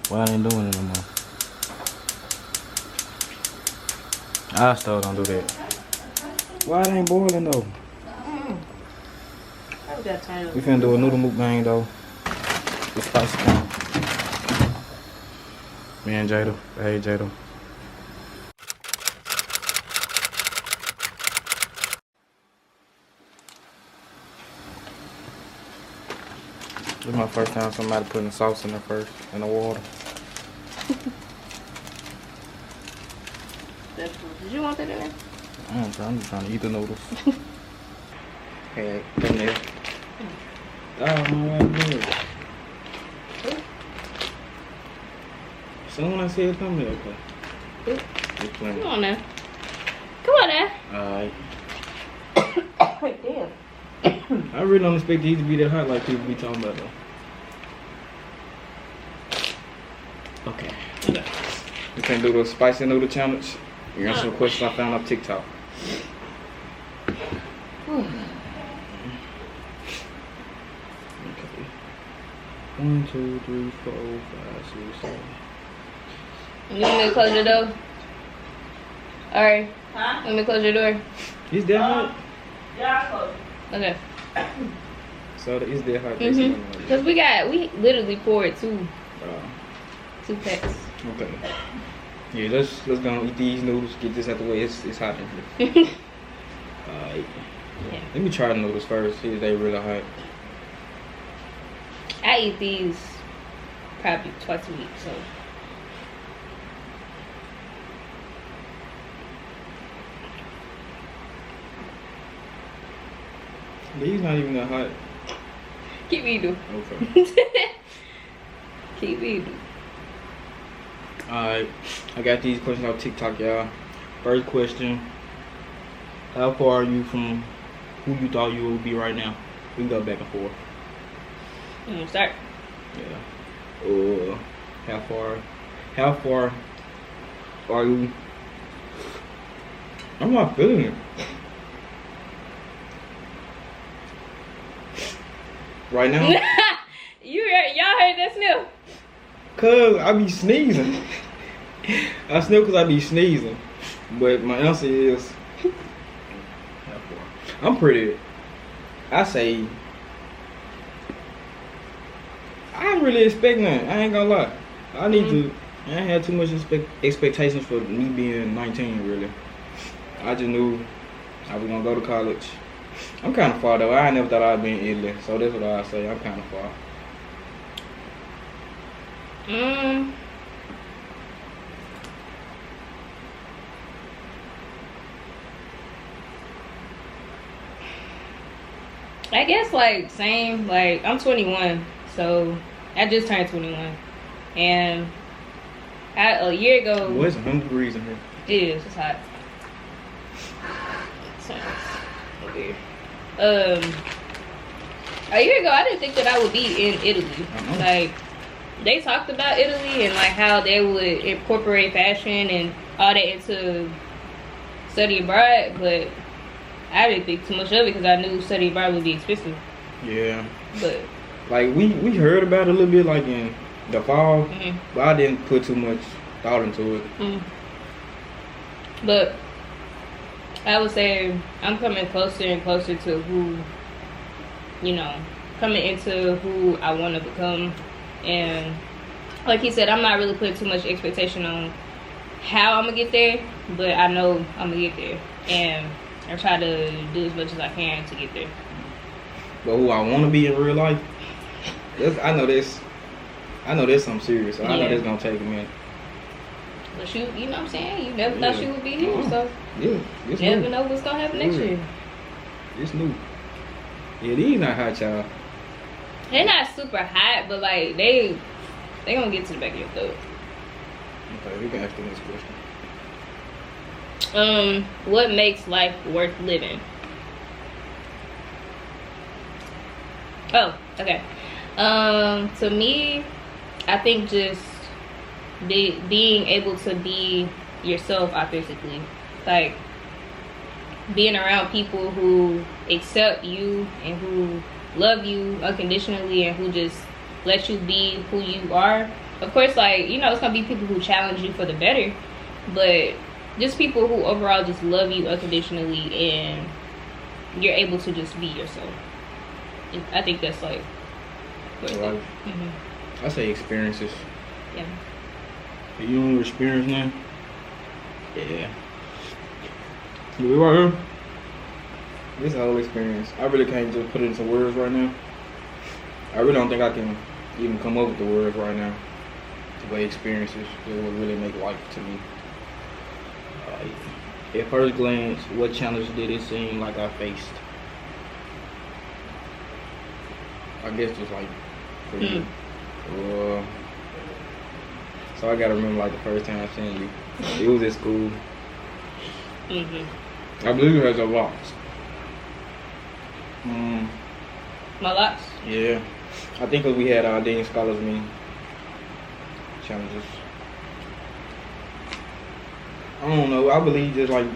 Why I ain't doing it no more? I still don't do that. Why it ain't boiling though? We finna do a noodle mukbang though. The spicy kind. Me and Jada. Hey Jada. This is my first time somebody putting sauce in the water. Did you want that in there? I'm just trying to eat the noodles. Hey, come there. Oh, my God. Someone I said come there, okay? Come on now. Come on now. Alright. Wait, damn. I really don't expect these to be that hot like people be talking about though. Okay. We can do the spicy noodle challenge. You got some questions I found on TikTok. Okay. 1, 2, 3, 4, 5, 6, 7. You want me to close your door? Alright. Huh? Let me close your door. Is that hot? Yeah, I'll close it. Okay. So is that hot? Because we literally poured two packs. Okay. Yeah, let's go and eat these noodles. Get this out the way. It's hot in here. Alright. Yeah. Let me try the noodles first. See if they really hot. I eat these probably twice a week, so. These not even that hot. Keep eating. Okay. Keep eating. Alright. I got these questions on TikTok, y'all. First question. How far are you from who you thought you would be right now? We can go back and forth. You want to start? Yeah. How far are you? I'm not feeling it. Right now? Y'all heard that smell? Cause I be sneezing. I sniff cause I be sneezing. But my answer is I'm pretty. I say I ain't really expecting that. I ain't gonna lie. I need to. I ain't had too much expectations for me being 19. Really, I just knew I was gonna go to college. I'm kind of far though. I never thought I'd be in Italy, so that's what I say. I'm kind of far. I guess like same. Like I'm 21, so I just turned 21, and a year ago. Well, it's 100 degrees in here. It is. It's hot. Sounds weird. A year ago, I didn't think that I would be in Italy. Like, they talked about Italy and like how they would incorporate fashion and all that into study abroad, but I didn't think too much of it because I knew study abroad would be expensive. Yeah. But like we heard about it a little bit like in the fall, but I didn't put too much thought into it. But I would say I'm coming closer and closer to who, coming into who I want to become. And like he said, I'm not really putting too much expectation on how I'm going to get there, but I know I'm going to get there. And I try to do as much as I can to get there. But who I want to be in real life, I know that's something serious. So I know that's going to take a minute. But you know what I'm saying? You never thought you would be here, so yeah, you never know what's going to happen next year. It's new. Yeah, these not hot, y'all. They're not super hot, but like they gonna get to the back of your throat. Okay, we can ask the next question. What makes life worth living? Oh, okay. To me, I think just being able to be yourself authentically, like being around people who accept you and who love you unconditionally and who just let you be who you are. of course, like, you know, it's gonna be people who challenge you for the better, but just people who overall just love you unconditionally and you're able to just be yourself. I think that's like Right. I say experiences. Yeah. You know your experience now? Yeah. We right here. This whole experience. I really can't just put it into words right now. I really don't think I can even come up with the words right now. The way experiences that would really make life to me. At first glance, what challenge did it seem like I faced? I guess just like for me. So I gotta remember like the first time I seen you. It was at school. I believe it has a locks. My locks? Yeah. I think 'cause we had our Dean Scholars meeting challenges. I don't know. I believe just like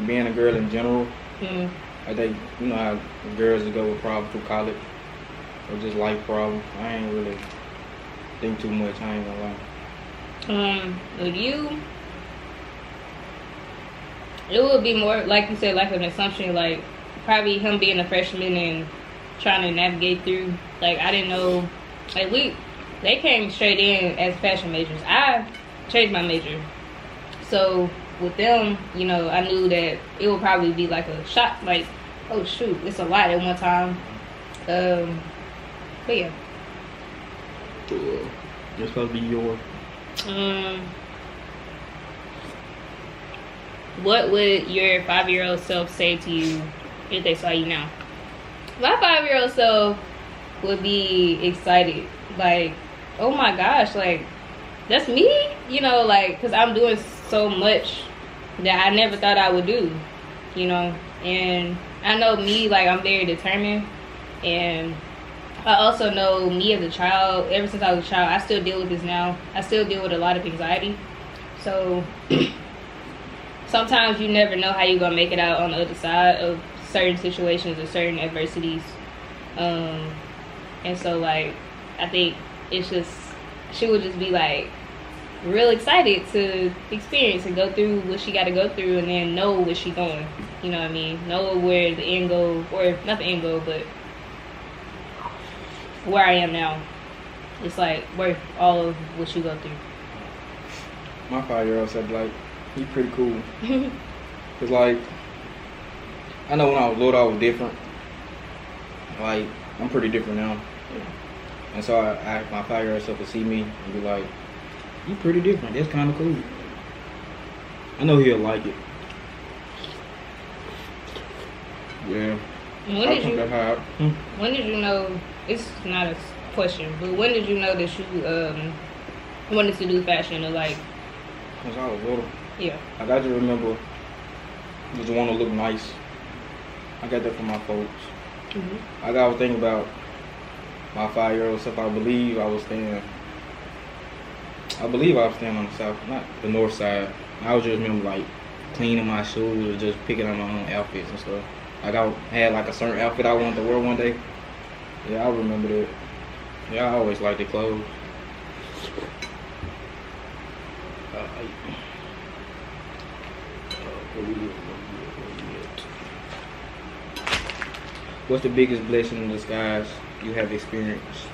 being a girl in general. I think, you know how girls that go with problems through college or just life problems. I ain't really think too much. I ain't gonna lie. With you, it would be more like you said, like an assumption, like probably him being a freshman and trying to navigate through. Like I didn't know, like they came straight in as fashion majors. I changed my major, so with them, you know, I knew that it would probably be like a shock, like, oh shoot, it's a lot at one time. But yeah. It's supposed to be yours. What would your 5-year-old self say to you if they saw you now? My 5-year-old self would be excited. Like, oh my gosh, like, that's me? You know, like, because I'm doing so much that I never thought I would do, you know? And I know me, like, I'm very determined. And I also know me as a child, ever since I was a child, I still deal with this now. I still deal with a lot of anxiety. So sometimes you never know how you're going to make it out on the other side of certain situations or certain adversities. And so, like, I think it's just, she would just be, like, real excited to experience and go through what she got to go through and then know where she going. You know what I mean? Know where the end goal, or not the end goal, but where I am now. It's like worth all of what you go through. My 5-year-old said, like, you pretty cool. Cause like, I know when I was little I was different. Like, I'm pretty different now. And so my 5-year-old self would see me and be like, you pretty different. That's kind of cool. I know he'll like it. Yeah. When did you know, it's not a question, but when did you know that you wanted to do fashion or like? Since I was little. Yeah. Like, I just remember just want to look nice. I got that from my folks. I was thinking about my 5-year-old self. I believe I was staying on the south, not the north side. I was just remember like cleaning my shoes or just picking out my own outfits and stuff. Like I had like a certain outfit I wanted to wear one day. Yeah, I remember that. Yeah, I always liked the clothes. What's the biggest blessing in disguise you have experienced?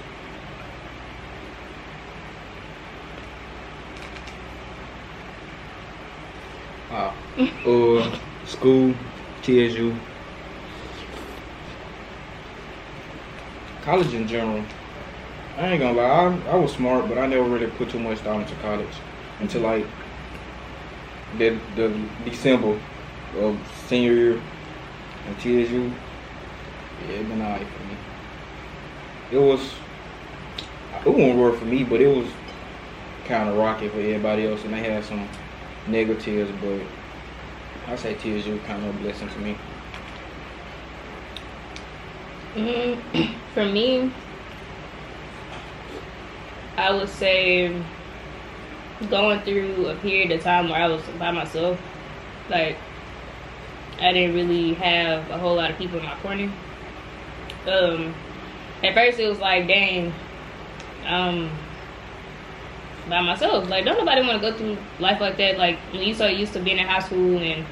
School, TSU, college in general. I ain't gonna lie, I was smart, but I never really put too much thought into college until like the December of senior year in TSU. Yeah, it been alright for me. It won't work for me, but it was kind of rocky for everybody else, and they had some negatives, but I say TSU kind of a blessing to me. For me, I would say going through a period of time where I was by myself. Like, I didn't really have a whole lot of people in my corner. At first it was like, dang, by myself. Like, don't nobody want to go through life like that. Like, when you so used to being in high school and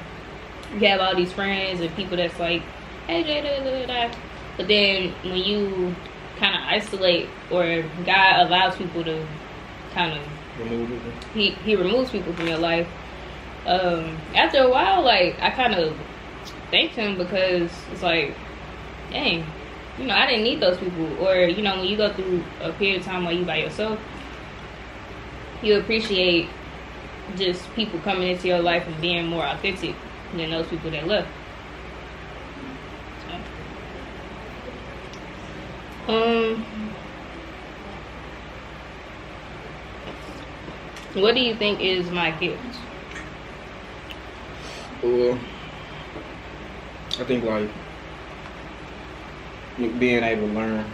you have all these friends and people that's like, hey, JADA, but then when you kind of isolate, or God allows people to kind of he removes people from your life. After a while, like, I kind of thanked him, because it's like, dang, you know, I didn't need those people. Or, you know, when you go through a period of time where you by yourself, you appreciate just people coming into your life and being more authentic than those people that left. What do you think is my gift? Well, I think like being able to learn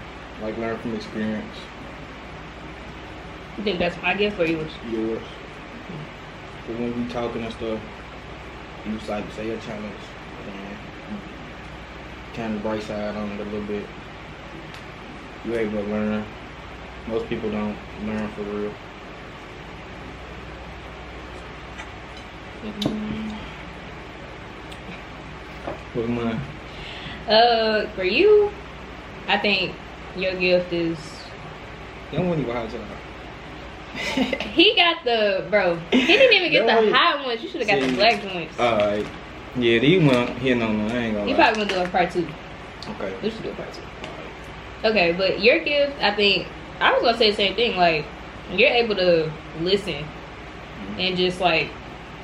from experience. You think that's my gift or yours? Yours. But when we talking and stuff, you just like say your challenge and turn the bright side on it a little bit. You're able to learn. Most people don't learn for real. What's mine? For you, I think your gift is. You don't want to go hot tonight. He got the he didn't even get the hot ones. You should have got the black joints. Alright. Yeah, these one here no, I ain't gonna lie. You probably gonna do a part 2. Okay. We should do a part 2. Okay, but your gift, I think, I was gonna say the same thing. Like, you're able to listen and just like,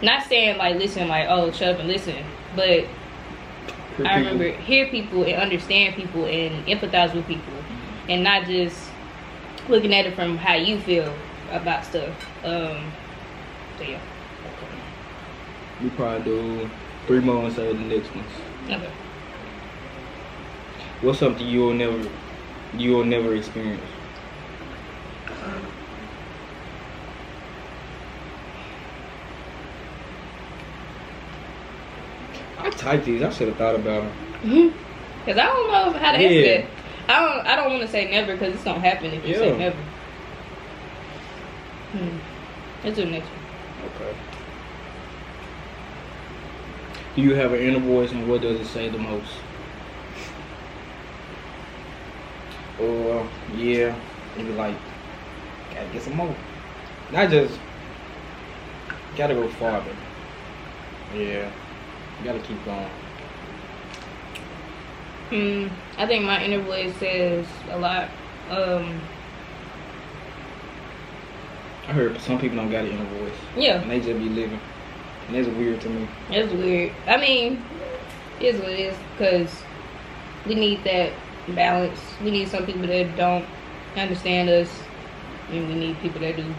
not saying like listen like, oh, shut up and listen, but I remember hear people and understand people and empathize with people, and not just looking at it from how you feel about stuff. So yeah. Okay. We probably do 3 more instead of the next ones. Okay. What's something you'll never experience? I typed these. I should have thought about them. Cause I don't know how to answer that. I don't want to say never, because it's gonna happen if you say never. Let's do the next one. Okay. Do you have an inner voice, and what does it say the most? Or yeah, maybe like gotta get some more. Not just gotta go farther. Yeah, you gotta keep going. I think my inner voice says a lot. I heard some people don't got an inner voice. Yeah. And they just be living. And that's weird to me. It's weird. I mean, it is what it is, because we need that balance. We need some people that don't understand us, and we need people that do.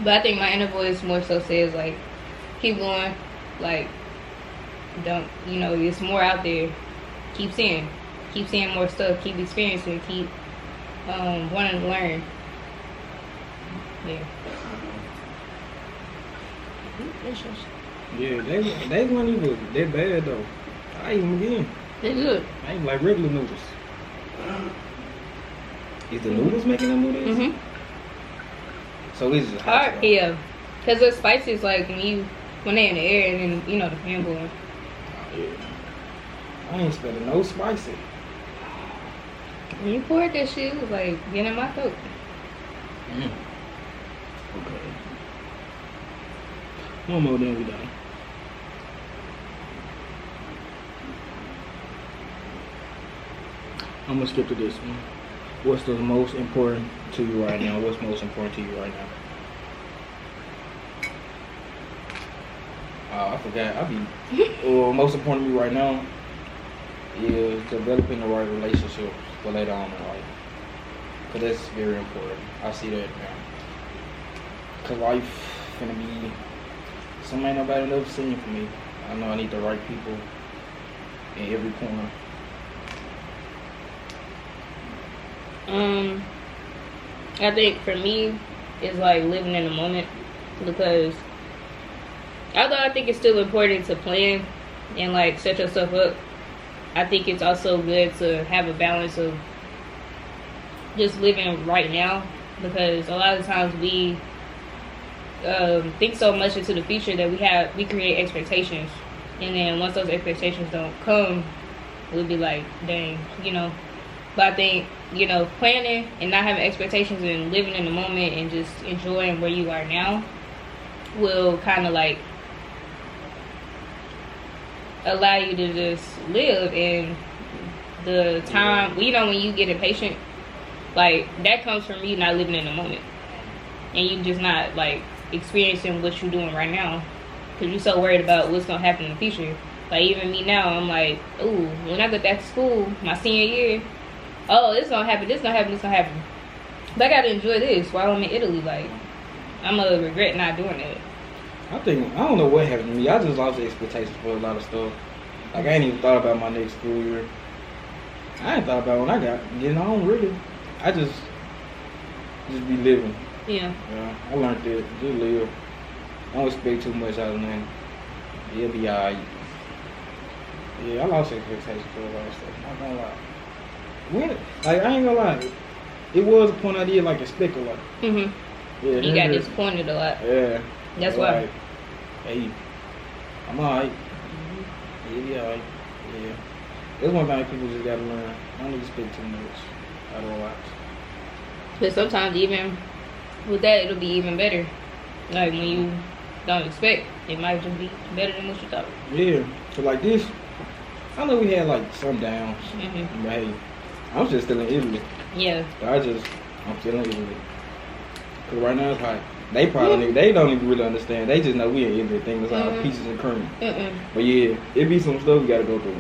But I think my inner voice more so says, like, keep going. Like, don't, you know, it's more out there. Keep seeing more stuff. Keep experiencing. Keep wanting to learn. Yeah. Yeah, they weren't even that bad though. I ain't even getting. They're good. I ain't like regular noodles. Is the noodles making them noodles? Mm-hmm. So it's just hot. Yeah, because the spicy is like when they in the air, and then, you know, the pan blowing. Yeah. I ain't spending no spicy. When you poured that shit, it was like getting in my throat. Okay. One more, then we done. I'm gonna skip to this one. What's the most important to you right now? What's most important to you right now? I forgot. Most important to me right now is developing the right relationships for later on in life. Because that's very important. I see that now. Because life gonna be something ain't nobody never seen for me. I know I need the right people in every corner. I think for me, it's like living in the moment, because although I think it's still important to plan and like set yourself up, I think it's also good to have a balance of just living right now, because a lot of times we think so much into the future that we create expectations, and then once those expectations don't come, we'll be like, dang, you know. But I think, you know, planning and not having expectations and living in the moment and just enjoying where you are now will kind of like allow you to just live. And the time, you know, when you get impatient, like that comes from you not living in the moment and you just not like experiencing what you're doing right now because you're so worried about what's gonna happen in the future. Like even me now, I'm like, ooh, when I go back to school my senior year, oh, this gonna happen, this gonna happen, this gonna happen. But I gotta enjoy this while I'm in Italy. Like, I'm gonna regret not doing it. I don't know what happened to me. I just lost expectations for a lot of stuff. Like, I ain't even thought about my next school year. I ain't thought about when I got getting home, really. I just be living. Yeah. Yeah, I learned that. Just live. I don't expect too much out of nothing. It'll be alright. Yeah, I lost expectations for a lot of stuff. Not gonna lie. Like, I ain't gonna lie. It was a point I did, like, expect a lot. Mm-hmm. Yeah, you got disappointed a lot. Yeah. That's why. Like, hey, I'm alright. Mm-hmm. It'll be alright. Yeah. That's one thing people just gotta learn. I don't expect too much out of life. But sometimes even with that, it'll be even better. Like, when you don't expect, it might just be better than what you thought. Yeah. So, like this, I know we had, like, some downs. Mm-hmm. But, hey, I'm just still in Italy. Yeah. So I'm still in Italy. Because right now it's hot. They probably they don't even really understand. They just know we in Italy. Think it's all peaches and cream. But, yeah, it be some stuff we got to go through.